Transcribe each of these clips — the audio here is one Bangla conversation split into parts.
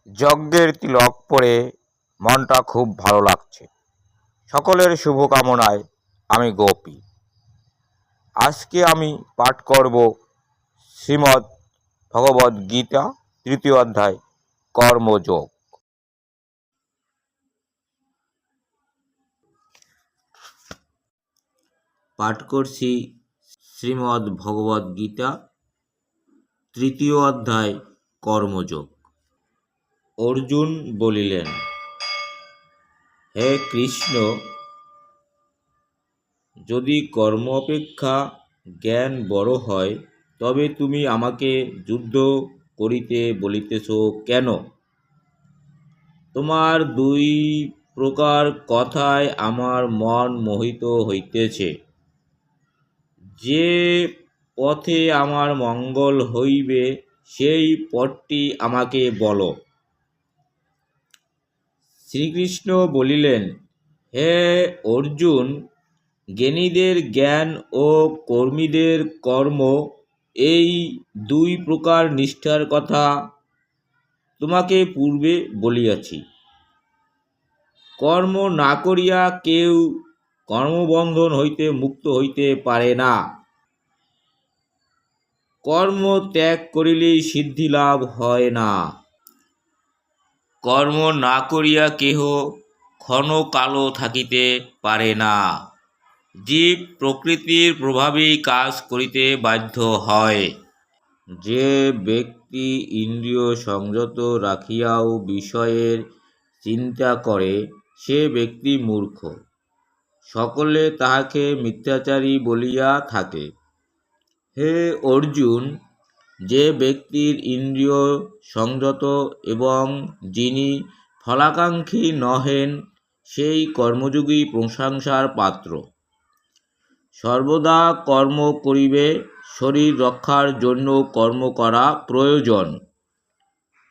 যজ্ঞের তিলক পরে মনটা খুব ভালো লাগছে। সকলের শুভকামনায় আমি গোপী। আজকে আমি পাঠ করব শ্রীমদ্ ভগবদ্ গীতা ৩য় অধ্যায় কর্মযোগ। পাঠ করছি শ্রীমদ্ ভগবদ্ গীতা ৩য় অধ্যায় কর্মযোগ। অর্জুন বলিলেন, হে কৃষ্ণ, যদি কর্ম অপেক্ষা জ্ঞান বড় হয়, তবে তুমি আমাকে যুদ্ধ করিতে বলিতেছ কেন? তোমার দুই প্রকার কথায় আমার মন মোহিত হইতেছে। যে পথে আমার মঙ্গল হইবে সেই পথটি আমাকে বলো। শ্রীকৃষ্ণ বলিলেন, হে অর্জুন, জ্ঞানীদের জ্ঞান ও কর্মীদের কর্ম, এই দুই প্রকার নিষ্ঠার কথা তোমাকে পূর্বে বলিয়াছি। কর্ম না করিয়া কেউ কর্মবন্ধন হইতে মুক্ত হইতে পারে না। কর্ম ত্যাগ করিলেই সিদ্ধি লাভ হয় না। কর্ম না করিয়া কেহ ক্ষণকালও থাকিতে পারে না। জীব প্রকৃতির প্রভাবেই কাজ করিতে বাধ্য হয়। যে ব্যক্তি ইন্দ্রিয় সংযত রাখিয়াও বিষয়ের চিন্তা করে, সে ব্যক্তি মূর্খ। সকলে তাহাকে মিথ্যাচারী বলিয়া থাকে। হে অর্জুন, যে ব্যক্তির ইন্দ্রিয় সংযত এবং যিনি ফলাকাঙ্ক্ষী নহেন, সেই কর্মযোগী প্রশংসার পাত্র। সর্বদা কর্ম করিবে, শরীর রক্ষার জন্য কর্ম করা প্রয়োজন।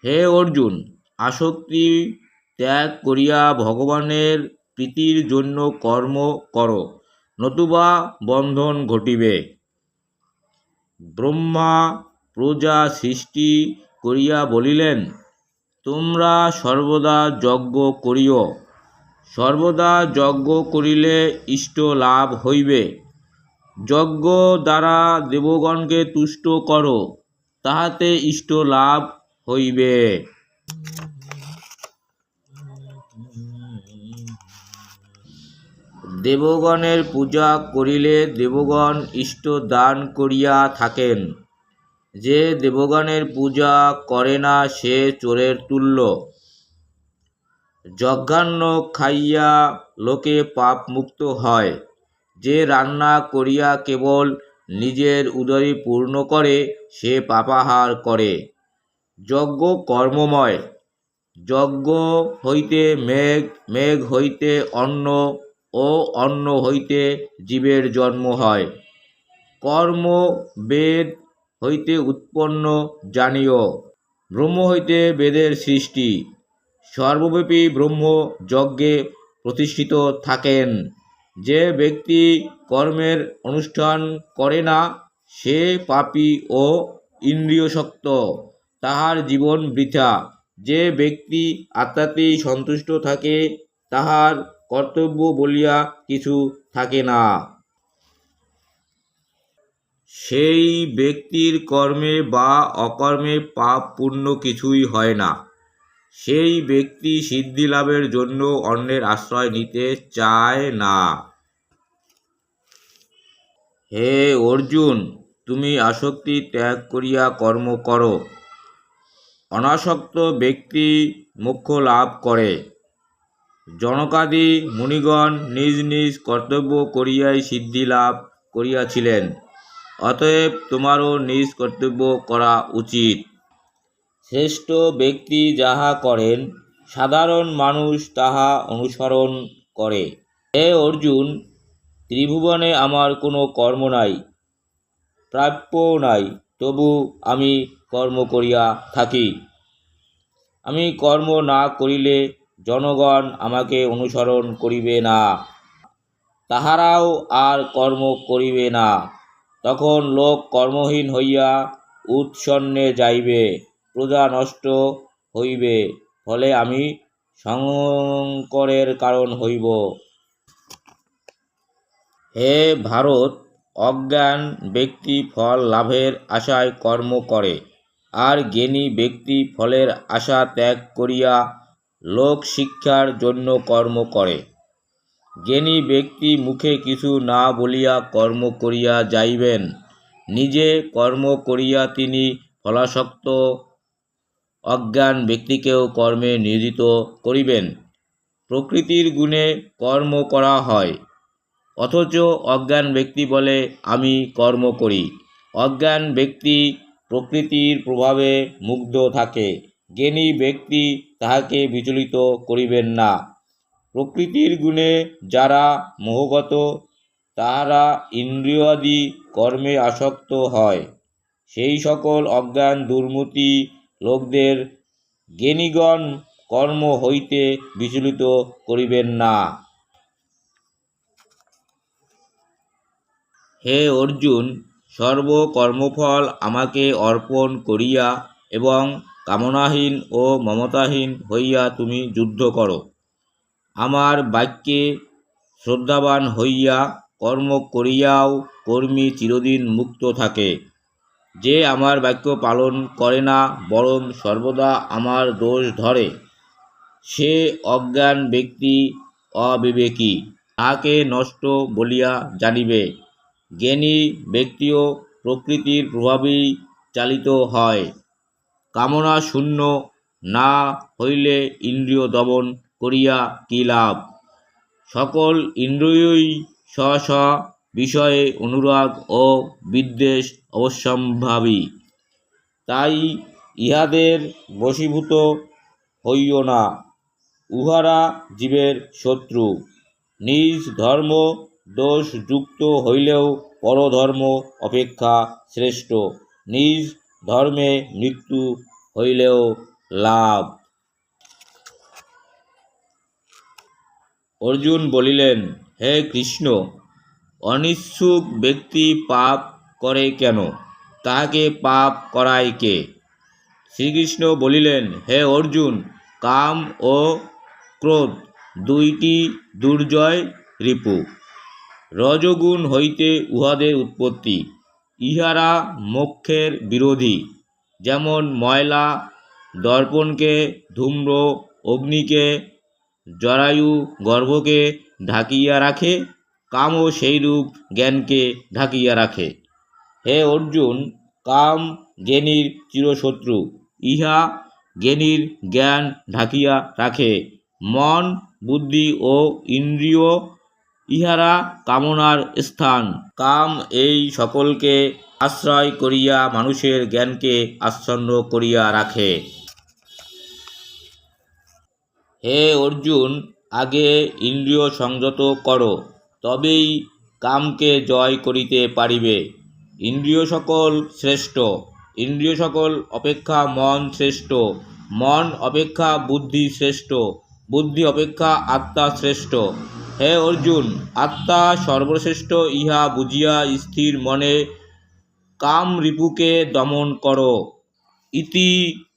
হে অর্জুন, আসক্তি ত্যাগ করিয়া ভগবানের প্রীতির জন্য কর্ম করো, নতুবা বন্ধন ঘটিবে। ব্রহ্মা প্রজা সৃষ্টি করিয়া বলিলেন, তোমরা সর্বদা যজ্ঞ করিও। সর্বদা যজ্ঞ করিলে ইষ্ট লাভ হইবে। যজ্ঞ দ্বারা দেবগণকে তুষ্ট করো, তাহাতে ইষ্ট লাভ হইবে। দেবগণের পূজা করিলে দেবগণ ইষ্ট দান করিয়া থাকেন। যে দেবগণের পূজা করে না, সে চোরের তুল্য। যজ্ঞান্ন খাইয়া লোকে পাপ মুক্ত হয়। যে রান্না করিয়া কেবল নিজের উদরই পূর্ণ করে, সে পাপাহার করে। যজ্ঞ কর্মময়। যজ্ঞ হইতে মেঘ, মেঘ হইতে অন্ন ও অন্ন হইতে জীবের জন্ম হয়। কর্ম বেদ হইতে উৎপন্ন জানিও। ব্রহ্ম হইতে বেদের সৃষ্টি। সর্বব্যাপী ব্রহ্ম যজ্ঞে প্রতিষ্ঠিত থাকেন। যে ব্যক্তি কর্মের অনুষ্ঠান করে না, সে পাপী ও ইন্দ্রিয়শক্ত, তাহার জীবন বৃথা। যে ব্যক্তি আত্মাতেই সন্তুষ্ট থাকে, তাহার কর্তব্য বলিয়া কিছু থাকে না। সেই ব্যক্তির কর্মে বা অকর্মে পাপ পুণ্য কিছুই হয় না। সেই ব্যক্তি সিদ্ধি লাভের জন্য অন্যের আশ্রয় নিতে চায় না। হে অর্জুন, তুমি আসক্তি ত্যাগ করিয়া কর্ম করো। অনাসক্ত ব্যক্তি মোক্ষ লাভ করে। জনকাদি মুনিগণ নিজ নিজ কর্তব্য করিয়াই সিদ্ধি লাভ করিয়াছিলেন। অতএব তোমারও নিজ কর্তব্য করা উচিত। শ্রেষ্ঠ ব্যক্তি যাহা করেন, সাধারণ মানুষ তাহা অনুসরণ করে। হে অর্জুন, ত্রিভুবনে আমার কোনো কর্ম নাই, প্রাপ্যও নাই, তবু আমি কর্ম করিয়া থাকি। আমি কর্ম না করিলে জনগণ আমাকে অনুসরণ করিবে না, তাহারাও আর কর্ম করিবে না। তখন লোক কর্মহীন হইয়া উৎসন্নে যাইবে, প্রজা নষ্ট হইবে, ফলে আমি সংকরের কারণ হইব। হে ভারত, অজ্ঞান ব্যক্তি ফল লাভের আশায় কর্ম করে, আর জ্ঞানী ব্যক্তি ফলের আশা ত্যাগ করিয়া লোক শিক্ষার জন্য কর্ম করে। জ্ঞানী ব্যক্তি মুখে কিছু না বলিয়া কর্ম করিয়া যাইবেন, নিজে কর্ম করিয়া তিনি ফলাসক্ত অজ্ঞান ব্যক্তিকেও কর্মে নিয়োজিত করিবেন। প্রকৃতির গুণে কর্ম করা হয়, অথচ অজ্ঞান ব্যক্তি বলে আমি কর্ম করি। অজ্ঞান ব্যক্তি প্রকৃতির প্রভাবে মুগ্ধ থাকে, জ্ঞানী ব্যক্তি তাহাকে বিচলিত করিবেন না। প্রকৃতির গুণে যারা মোহগত, তাহারা ইন্দ্রিয়াদি কর্মে আসক্ত হয়। সেই সকল অজ্ঞান দুর্মতি লোকদের জ্ঞানীগণ কর্ম হইতে বিচলিত করিবেন না। হে অর্জুন, সর্ব কর্মফল আমাকে অর্পণ করিয়া এবং কামনাহীন ও মমতাহীন হইয়া তুমি যুদ্ধ করো। আমার বাক্যে শ্রদ্ধাবান হইয়া কর্ম করিয়াও কর্মী চিরদিন মুক্ত থাকে। যে আমার বাক্য পালন করে না, বরং সর্বদা আমার দোষ ধরে, সে অজ্ঞান ব্যক্তি, অবিবেকী, তাহাকে নষ্ট বলিয়া জানিবে। জ্ঞানী ব্যক্তিও প্রকৃতির প্রভাবেই চালিত হয়। কামনা শূন্য না হইলে ইন্দ্রিয় দমন করিয়া কি লাভ? সকল ইন্দ্রিয়ই স্ব স্ব বিষয়ে অনুরাগ ও বিদ্বেষ অবশ্যম্ভাবী, তাই ইহাদের বশীভূত হইও না। উহারা জীবের শত্রু। নিজ ধর্ম দোষযুক্ত হইলেও পরধর্ম অপেক্ষা শ্রেষ্ঠ। নিজ ধর্মে মৃত্যু হইলেও লাভ। অর্জুন বলিলেন, হে কৃষ্ণ, অনিচ্ছুক ব্যক্তি পাপ করে কেন? তাহাকে পাপ করায় কে? শ্রীকৃষ্ণ বলিলেন, হে অর্জুন, কাম ও ক্রোধ দুইটি দুর্জয় রিপু। রজগুণ হইতে উহাদের উৎপত্তি। ইহারা মোক্ষের বিরোধী। যেমন ময়লা দর্পণকে, ধূম্র অগ্নিকে, জরায়ু গর্ভকে ঢাকিয়া রাখে, কামও সেইরূপ জ্ঞানকে ঢাকিয়া রাখে। হে অর্জুন, কাম জ্ঞানীর চিরশত্রু। ইহা জ্ঞানীর জ্ঞান ঢাকিয়া রাখে। মন, বুদ্ধি ও ইন্দ্রিয় ইহারা কামনার স্থান। কাম এই সকলকে আশ্রয় করিয়া মানুষের জ্ঞানকে আচ্ছন্ন করিয়া রাখে। হে অর্জুন, আগে ইন্দ্রিয় সংযত করো, তবেই কামকে জয় করিতে পারিবে। ইন্দ্রিয় সকল শ্রেষ্ঠ। ইন্দ্রিয় সকল অপেক্ষা মন শ্রেষ্ঠ। মন অপেক্ষা বুদ্ধি শ্রেষ্ঠ। বুদ্ধি অপেক্ষা আত্মা শ্রেষ্ঠ। হে অর্জুন, আত্মা সর্বশ্রেষ্ঠ, ইহা বুঝিয়া স্থির মনে কাম রিপুকে দমন করো। ইতি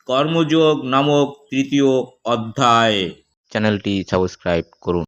কর্মযোগ নামক তৃতীয় অধ্যায়। চ্যানেলটি সাবস্ক্রাইব করুন।